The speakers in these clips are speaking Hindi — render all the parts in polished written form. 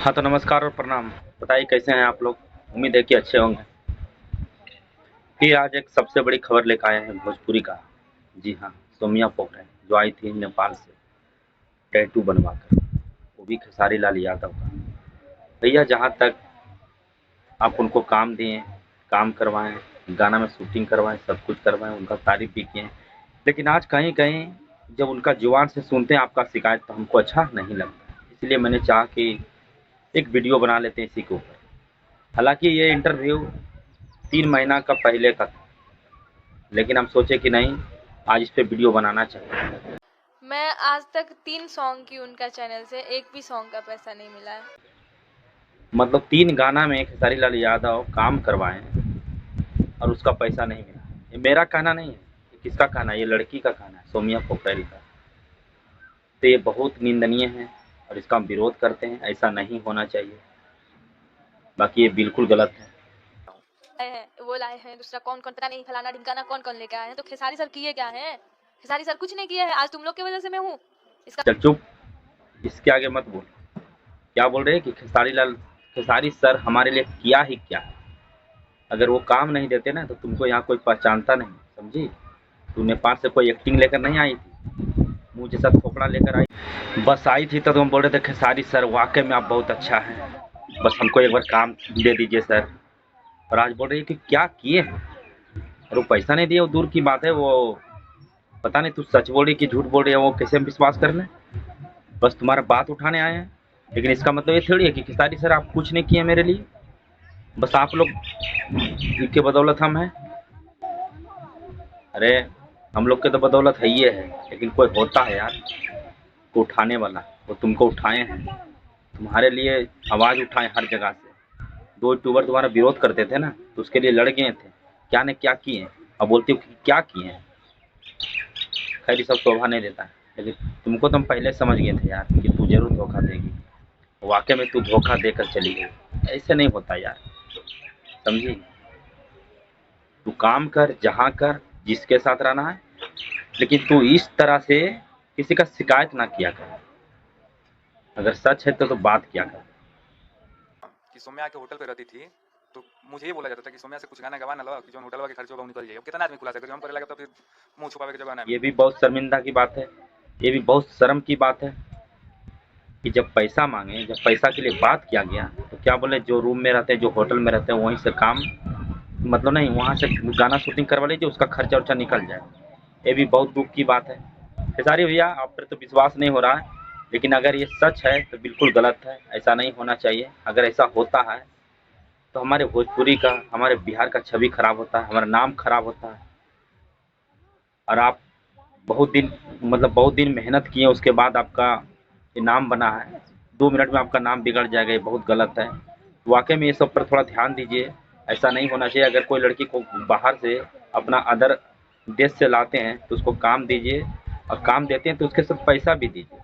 हाँ, तो नमस्कार और प्रणाम। बताइए कैसे हैं आप लोग? उम्मीद है कि अच्छे होंगे। फिर आज एक सबसे बड़ी खबर लेकर आए हैं भोजपुरी का। जी हाँ, सोमिया पोखरे जो आई थी नेपाल से टैटू बनवाकर, वो भी खेसारी लाल यादव का। भैया जहाँ तक आप उनको काम दिए, काम करवाएँ, गाना में शूटिंग करवाएँ, सब कुछ करवाएँ, उनका तारीफ़ भी किए। लेकिन आज कहीं-कहीं जब उनका जुबान से सुनते हैं आपका शिकायत तो हमको अच्छा नहीं लगता। इसलिए मैंने चाहा कि एक वीडियो बना लेते हैं इसी के ऊपर। हालाँकि ये इंटरव्यू 3 महीना का पहले का था, लेकिन हम सोचे कि नहीं, आज इस पे वीडियो बनाना चाहिए। मैं आज तक 3 सॉन्ग की उनका चैनल से, एक भी सॉन्ग का पैसा नहीं मिला है। मतलब 3 गाना में खेसारी लाल यादव काम करवाएँ और उसका पैसा नहीं मिला। ये मेरा कहना नहीं है, ये किसका कहना है? ये लड़की का कहना है, सोमिया पोखरे का। तो ये बहुत निंदनीय है और इसका हम विरोध करते हैं, ऐसा नहीं होना चाहिए। बाकी ये बिल्कुल गलत है। वो लाए हैं, दूसरा कौन-कौन पता नहीं, फलाना ढिमकाना कौन-कौन लेके आए हैं, तो खेसारी सर किए क्या हैं? खेसारी सर कुछ नहीं किए हैं, आज तुम लोग की वजह से मैं हूँ। इसका चल चुप, इसके आगे मत बोल। क्या बोल रहे हैं कि खेसारी सर हमारे लिए किया ही क्या है? अगर वो काम नहीं देते ना तो तुमको यहाँ कोई पहचानता नहीं, समझी? तू नेपाल से कोई एक्टिंग लेकर नहीं आई थी, मुँह जैसा थोपड़ा लेकर आई। बस आई थी तो तुम बोल रहे थे खेसारी सर वाकई में आप बहुत अच्छा है, बस हमको एक बार काम दे दीजिए सर। और आज बोल रही है कि क्या किए हैं? और वो पैसा नहीं दिए वो दूर की बात है, वो पता नहीं तू सच बोल रही कि झूठ बोल रही है, वो कैसे हम विश्वास कर लें? बस तुम्हारा बात उठाने आए हैं। लेकिन इसका मतलब ये थोड़ी है कि खेसारी सर आप कुछ नहीं किए मेरे लिए, बस आप लोग के बदौलत हम हैं। अरे हम लोग के तो बदौलत है ही है, लेकिन कोई होता है यार को उठाने वाला, वो तुमको उठाए हैं, तुम्हारे लिए आवाज़ उठाए हर जगह से। 2 यूट्यूबर तुम्हारा विरोध करते थे ना, तो उसके लिए लड़ गए थे, क्या ने क्या किए। अब बोलती हो कि क्या किए हैं। खैर ये सब शोभा नहीं देता है, लेकिन तुमको तो हम पहले समझ गए थे यार कि तू जरूर धोखा देगी। वाकई में तू धोखा देकर चली गई, ऐसे नहीं होता यार, समझी? तू काम कर, जहाँ कर, जिसके साथ रहना है, लेकिन तू इस तरह से किसी का शिकायत ना किया कर। अगर सच है तो बात किया कर। कि सौम्या आके होटल पे रहती थी, तो मुझे ये बोला जाता था कि सौम्या से कुछ गाना गवा ना लो कि जो होटलवा के खर्चे होगा वो निकल जाए। अब कितना आदमी खुलासा करिए, हम करे लगा तो फिर मुंह छुपावे के जगह ना ये मिली। भी बहुत शर्मिंदा की बात है, ये भी बहुत शर्म की बात है कि जब पैसा मांगे, जब पैसा के लिए बात किया गया तो क्या बोले, जो रूम में रहते हैं, जो होटल में रहते हैं, वहीं से काम, मतलब नहीं, वहाँ से गाना शूटिंग करवा लीजिए, उसका खर्चा वर्चा निकल जाए। ये भी बहुत दुख की बात है। खेसारी भैया आप पर तो विश्वास नहीं हो रहा है, लेकिन अगर ये सच है तो बिल्कुल गलत है, ऐसा नहीं होना चाहिए। अगर ऐसा होता है तो हमारे भोजपुरी का, हमारे बिहार का छवि खराब होता है, हमारा नाम खराब होता है। और आप बहुत दिन, मतलब बहुत दिन मेहनत किए, उसके बाद आपका ये नाम बना है, 2 मिनट में आपका नाम बिगड़ जाएगा, ये बहुत गलत है। वाकई में ये सब पर थोड़ा ध्यान दीजिए, ऐसा नहीं होना चाहिए। अगर कोई लड़की को बाहर से, अपना अदर देश से लाते हैं तो उसको काम दीजिए, और काम देते हैं तो उसके साथ पैसा भी दीजिए।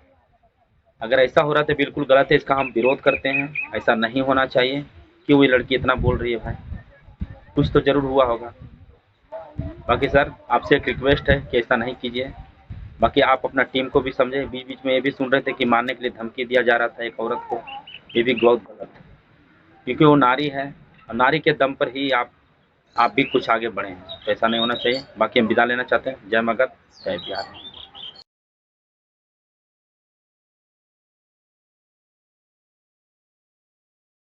अगर ऐसा हो रहा है तो बिल्कुल गलत है, इसका हम विरोध करते हैं, ऐसा नहीं होना चाहिए। क्यों ये लड़की इतना बोल रही है भाई? कुछ तो ज़रूर हुआ होगा। बाकी सर आपसे एक रिक्वेस्ट है कि ऐसा नहीं कीजिए। बाकी आप अपना टीम को भी समझें, बीच-बीच में ये भी सुन रहे थे कि मारने के लिए धमकी दिया जा रहा था एक औरत को, ये भी बहुत गलत है। क्योंकि वो नारी है और नारी के दम पर ही आप भी कुछ आगे बढ़े हैं, तो ऐसा नहीं होना चाहिए। बाकी हम विदा लेना चाहते हैं। जय मगध, जय बिहार।